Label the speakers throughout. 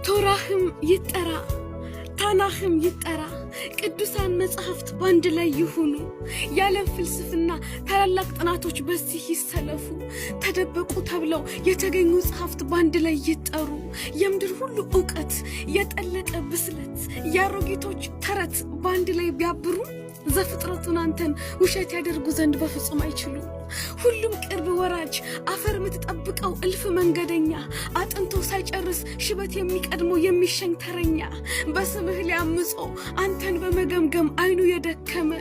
Speaker 1: ቶራህም ይጠራ ታናህም ይጠራ ቅዱሳን መጽሐፍት ባንድ ላይ ይሁኑ ያለም ፍልስፍና ታላላቅ ጥናቶች በዚህ ይሰለፉ ተደበቁ ተብለው የተገኙ መጽሐፍት ባንድ ላይ ይጠሩ የምድር ሁሉ ዕውቀት የጠለቀ ብስለት ያሮጊቶች ተረት ባንድ ላይ ቢያብሩ ዘፍጥረቱን አንተን ውሸት ያደርጉ ዘንድ በፍጹም አይችሉ ሁሉም ቅርብ ወራጅ አፈር ምትጠብቀው እልፍ መንገደኛ አጥንቶ ሳይጨርስ ሽበት የሚቀድመው የሚሸኝ ተረኛ በስምህ ሊያምጾ አንተን በመገምገም አይኑ የደከመ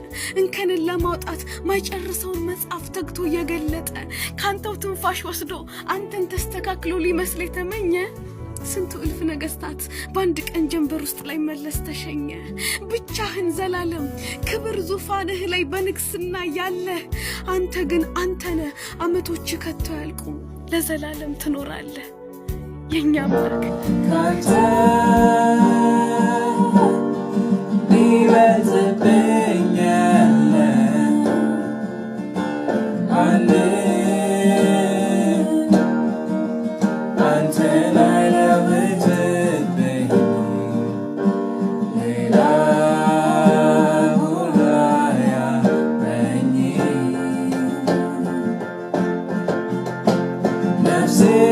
Speaker 1: እንከንን ለማውጣት ማይጨርሰውን መጽሐፍ ተግቶ የገለጠ ካንተው ትንፋሽ ወስዶ አንተን ተስተካክሎ ሊመስል የተመኘ ስንቱ እልፍ ነገስታት ባንድ ቀን ጀንበር ውስጥ ላይ መለስ ተሸኘ ብቻህን ዘላለም ክብር ዙፋንህ ላይ በንግስና ያለ አንተ ግን አንተነ አመቶች ከቶ ያልቁ ለዘላለም ትኖራለህ የኛ አምላክ ካንተ ሊበልጥብኛል አንተ
Speaker 2: Say